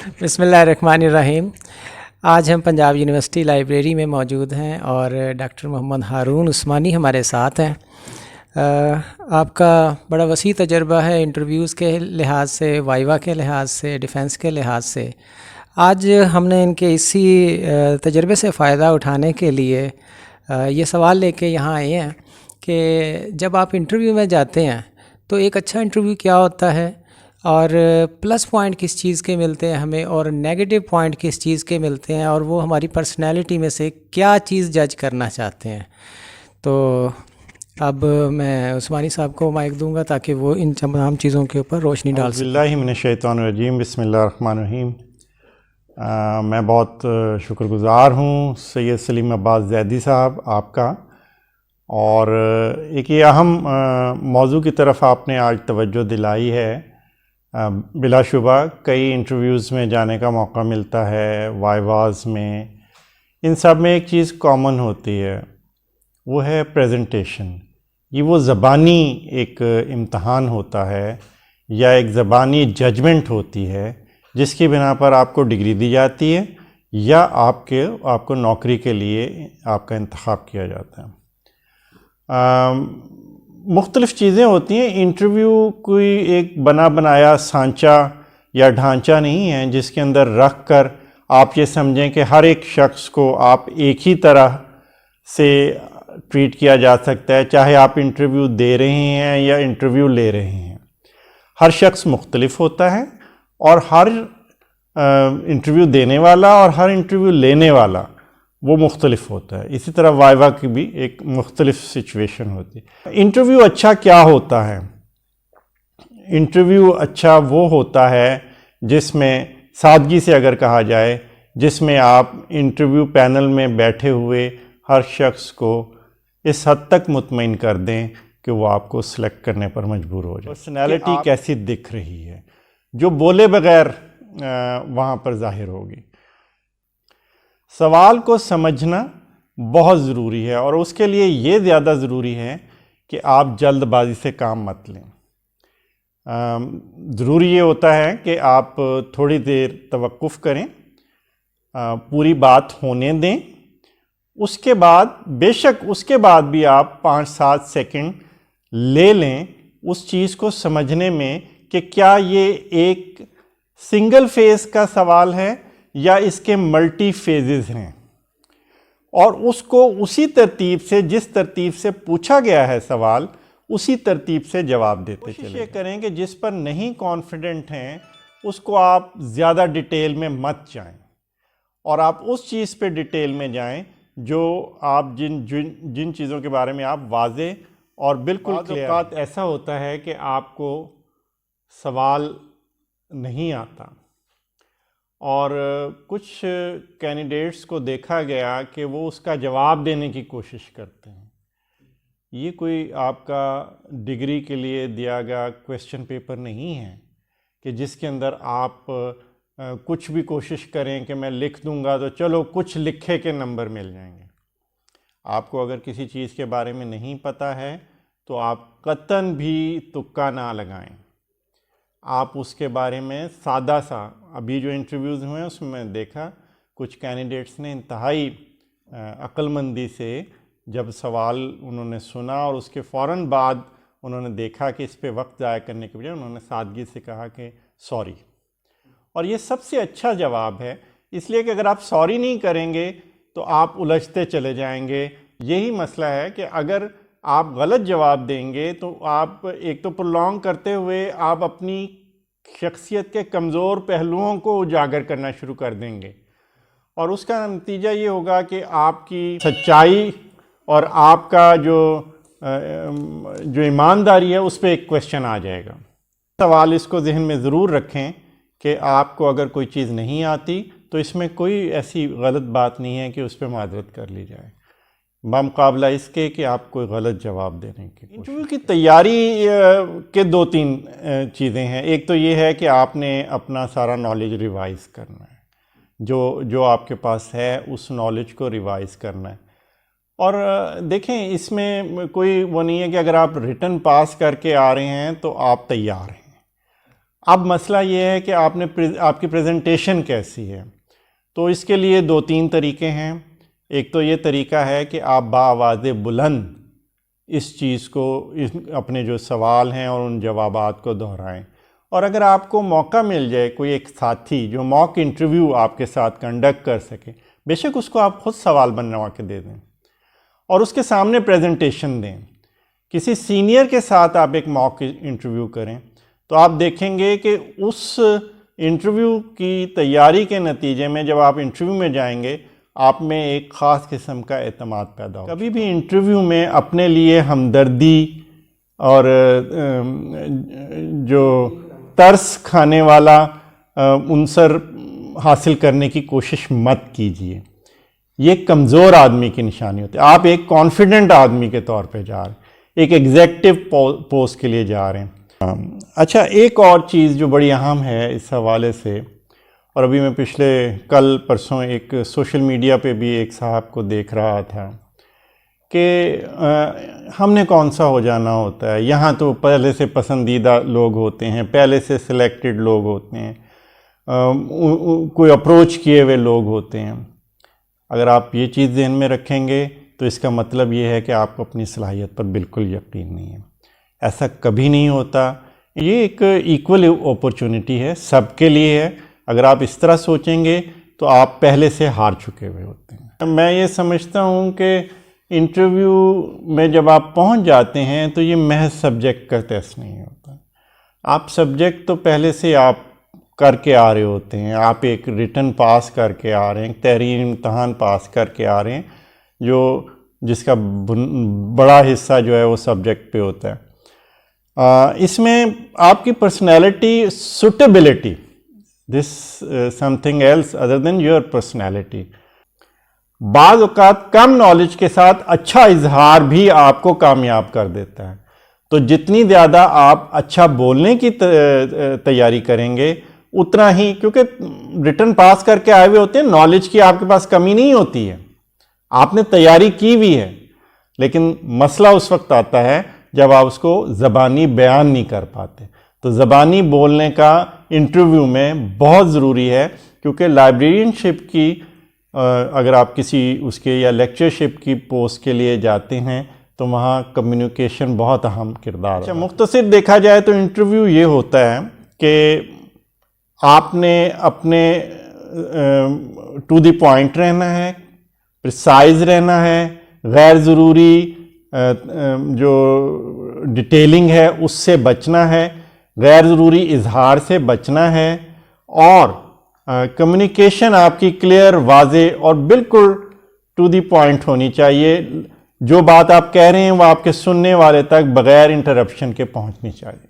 بسم اللہ الرحمن الرحیم۔ آج ہم پنجاب یونیورسٹی لائبریری میں موجود ہیں اور ڈاکٹر محمد ہارون عثمانی ہمارے ساتھ ہیں۔ آپ کا بڑا وسیع تجربہ ہے انٹرویوز کے لحاظ سے، وائیوا کے لحاظ سے، ڈیفنس کے لحاظ سے۔ آج ہم نے ان کے اسی تجربے سے فائدہ اٹھانے کے لیے یہ سوال لے کے یہاں آئے ہیں کہ جب آپ انٹرویو میں جاتے ہیں تو ایک اچھا انٹرویو کیا ہوتا ہے، اور پلس پوائنٹ کس چیز کے ملتے ہیں ہمیں، اور نیگیٹو پوائنٹ کس چیز کے ملتے ہیں، اور وہ ہماری پرسنالٹی میں سے کیا چیز جج کرنا چاہتے ہیں۔ تو اب میں عثمانی صاحب کو مائک دوں گا تاکہ وہ ان تمام چیزوں کے اوپر روشنی ڈال اعوذ سکیں۔ باللہ من الشیطان الرجیم، بسم اللہ الرحمن الرحیم۔ میں بہت شکر گزار ہوں سید سلیم عباس زیدی صاحب آپ کا، اور ایک یہ اہم موضوع کی طرف آپ نے آج توجہ دلائی ہے۔ بلا شبہ کئی انٹرویوز میں جانے کا موقع ملتا ہے، وائیواز میں، ان سب میں ایک چیز کامن ہوتی ہے، وہ ہے پریزنٹیشن۔ یہ وہ زبانی ایک امتحان ہوتا ہے یا ایک زبانی ججمنٹ ہوتی ہے جس کی بنا پر آپ کو ڈگری دی جاتی ہے یا آپ کو نوکری کے لیے آپ کا انتخاب کیا جاتا ہے۔ مختلف چیزیں ہوتی ہیں۔ انٹرویو کوئی ایک بنا بنایا سانچہ یا ڈھانچہ نہیں ہے جس کے اندر رکھ کر آپ یہ سمجھیں کہ ہر ایک شخص کو آپ ایک ہی طرح سے ٹریٹ کیا جا سکتا ہے، چاہے آپ انٹرویو دے رہے ہیں یا انٹرویو لے رہے ہیں۔ ہر شخص مختلف ہوتا ہے، اور ہر انٹرویو دینے والا اور ہر انٹرویو لینے والا وہ مختلف ہوتا ہے۔ اسی طرح وائیوا کی بھی ایک مختلف سچویشن ہوتی ہے۔ انٹرویو اچھا کیا ہوتا ہے؟ انٹرویو اچھا وہ ہوتا ہے جس میں سادگی سے اگر کہا جائے، جس میں آپ انٹرویو پینل میں بیٹھے ہوئے ہر شخص کو اس حد تک مطمئن کر دیں کہ وہ آپ کو سلیکٹ کرنے پر مجبور ہو جائے۔ پرسنالٹی کیسی دکھ رہی ہے جو بولے بغیر وہاں پر ظاہر ہوگی۔ سوال کو سمجھنا بہت ضروری ہے، اور اس کے لیے یہ زیادہ ضروری ہے کہ آپ جلد بازی سے کام مت لیں۔ ضروری یہ ہوتا ہے کہ آپ تھوڑی دیر توقف کریں، پوری بات ہونے دیں، اس کے بعد بے شک اس کے بعد بھی آپ 5-7 سیکنڈ لے لیں اس چیز کو سمجھنے میں کہ کیا یہ ایک سنگل فیز کا سوال ہے یا اس کے ملٹی فیزز ہیں، اور اس کو اسی ترتیب سے، جس ترتیب سے پوچھا گیا ہے سوال، اسی ترتیب سے جواب دیتے چلیں۔ کوشش یہ کریں کہ جس پر نہیں کانفیڈنٹ ہیں اس کو آپ زیادہ ڈیٹیل میں مت جائیں، اور آپ اس چیز پہ ڈیٹیل میں جائیں جو آپ جن چیزوں کے بارے میں آپ واضح اور بالکل کلیئر۔ بعض اوقات ایسا ہوتا ہے کہ آپ کو سوال نہیں آتا، اور کچھ کینڈیڈیٹس کو دیکھا گیا کہ وہ اس کا جواب دینے کی کوشش کرتے ہیں۔ یہ کوئی آپ کا ڈگری کے لیے دیا گیا کویسچن پیپر نہیں ہے کہ جس کے اندر آپ کچھ بھی کوشش کریں کہ میں لکھ دوں گا تو چلو کچھ لکھے کے نمبر مل جائیں گے۔ آپ کو اگر کسی چیز کے بارے میں نہیں پتہ ہے تو آپ قطعاً بھی تکا نہ لگائیں۔ آپ اس کے بارے میں سادہ سا، ابھی جو انٹرویوز ہوئے ہیں اس میں دیکھا کچھ کینڈیڈیٹس نے انتہائی عقل مندی سے جب سوال انہوں نے سنا اور اس کے فوراً بعد انہوں نے دیکھا کہ اس پہ وقت ضائع کرنے کے بجائے انہوں نے سادگی سے کہا کہ سوری، اور یہ سب سے اچھا جواب ہے، اس لیے کہ اگر آپ سوری نہیں کریں گے تو آپ الجھتے چلے جائیں گے۔ یہی مسئلہ ہے کہ اگر آپ غلط جواب دیں گے تو آپ ایک تو پرولونگ کرتے ہوئے آپ اپنی شخصیت کے کمزور پہلوؤں کو اجاگر کرنا شروع کر دیں گے، اور اس کا نتیجہ یہ ہوگا کہ آپ کی سچائی اور آپ کا جو ایمانداری ہے اس پہ ایک کویسچن آ جائے گا۔ سوال اس کو ذہن میں ضرور رکھیں کہ آپ کو اگر کوئی چیز نہیں آتی تو اس میں کوئی ایسی غلط بات نہیں ہے کہ اس پہ معذرت کر لی جائے، بمقابلہ اس کے کہ آپ کوئی غلط جواب دینے کی کوشش۔ انٹرویو کی تیاری کے 2-3 چیزیں ہیں۔ ایک تو یہ ہے کہ آپ نے اپنا سارا نالج ریوائز کرنا ہے، جو آپ کے پاس ہے اس نالج کو ریوائز کرنا ہے، اور دیکھیں اس میں کوئی وہ نہیں ہے کہ اگر آپ ریٹن پاس کر کے آ رہے ہیں تو آپ تیار ہیں۔ اب مسئلہ یہ ہے کہ آپ کی پریزنٹیشن کیسی ہے. تو اس کے لیے 2-3 طریقے ہیں. ایک تو یہ طریقہ ہے کہ آپ بآواز بلند اس چیز کو، اپنے جو سوال ہیں اور ان جوابات کو دہرائیں. اور اگر آپ کو موقع مل جائے کوئی ایک ساتھی جو موک انٹرویو آپ کے ساتھ کنڈکٹ کر سکے، بے شک اس کو آپ خود سوال بنوا کے دے دیں اور اس کے سامنے پریزنٹیشن دیں. کسی سینئر کے ساتھ آپ ایک موک انٹرویو کریں تو آپ دیکھیں گے کہ اس انٹرویو کی تیاری کے نتیجے میں جب آپ انٹرویو میں جائیں گے، آپ میں ایک خاص قسم کا اعتماد پیدا ہوگا. کبھی بھی انٹرویو میں اپنے لیے ہمدردی اور جو ترس کھانے والا عنصر حاصل کرنے کی کوشش مت کیجیے. یہ کمزور آدمی کی نشانی ہوتی ہے. آپ ایک کانفیڈنٹ آدمی کے طور پہ جا رہے ہیں، ایک ایگزیکٹو پوسٹ کے لیے جا رہے ہیں. اچھا، ایک اور چیز جو بڑی اہم ہے اس حوالے سے، اور ابھی میں پچھلے کل پرسوں ایک سوشل میڈیا پہ بھی ایک صاحب کو دیکھ رہا تھا کہ ہم نے کون سا ہو جانا ہوتا ہے، یہاں تو پہلے سے پسندیدہ لوگ ہوتے ہیں، پہلے سے سلیکٹڈ لوگ ہوتے ہیں، کوئی اپروچ کیے ہوئے لوگ ہوتے ہیں. اگر آپ یہ چیز ذہن میں رکھیں گے تو اس کا مطلب یہ ہے کہ آپ کو اپنی صلاحیت پر بالکل یقین نہیں ہے. ایسا کبھی نہیں ہوتا. یہ ایک ایکول اپرچونٹی ہے، سب کے لیے ہے. اگر آپ اس طرح سوچیں گے تو آپ پہلے سے ہار چکے ہوئے ہوتے ہیں. میں یہ سمجھتا ہوں کہ انٹرویو میں جب آپ پہنچ جاتے ہیں تو یہ محض سبجیکٹ کا ٹیسٹ نہیں ہوتا. آپ سبجیکٹ تو پہلے سے آپ کر کے آ رہے ہوتے ہیں. آپ ایک ریٹن پاس کر کے آ رہے ہیں، تحریری امتحان پاس کر کے آ رہے ہیں، جس کا بڑا حصہ جو ہے وہ سبجیکٹ پہ ہوتا ہے. اس میں آپ کی personality suitability, this something else other than your personality. بعض اوقات کم نالج کے ساتھ اچھا اظہار بھی آپ کو کامیاب کر دیتا ہے. تو جتنی زیادہ آپ اچھا بولنے کی تیاری کریں گے اتنا ہی، کیونکہ ریٹن پاس کر کے آئے ہوئے ہوتے ہیں، نالج کی آپ کے پاس کمی نہیں ہوتی ہے، آپ نے تیاری کی بھی ہے. لیکن مسئلہ اس وقت آتا ہے جب آپ اس کو زبانی بیان نہیں کر پاتے. تو زبانی بولنے کا انٹرویو میں بہت ضروری ہے، کیونکہ لائبریرین شپ کی اگر آپ کسی اس کے یا لیکچرشپ کی پوسٹ کے لیے جاتے ہیں تو وہاں کمیونیکیشن بہت اہم کردار ہے. اچھا، مختصر دیکھا جائے تو انٹرویو یہ ہوتا ہے کہ آپ نے اپنے ٹو دی پوائنٹ رہنا ہے، پریسائز رہنا ہے، غیر ضروری جو ڈیٹیلنگ ہے اس سے بچنا ہے، غیر ضروری اظہار سے بچنا ہے، اور کمیونیکیشن آپ کی کلیئر، واضح اور بالکل ٹو دی پوائنٹ ہونی چاہیے. جو بات آپ کہہ رہے ہیں وہ آپ کے سننے والے تک بغیر انٹرپشن کے پہنچنی چاہیے.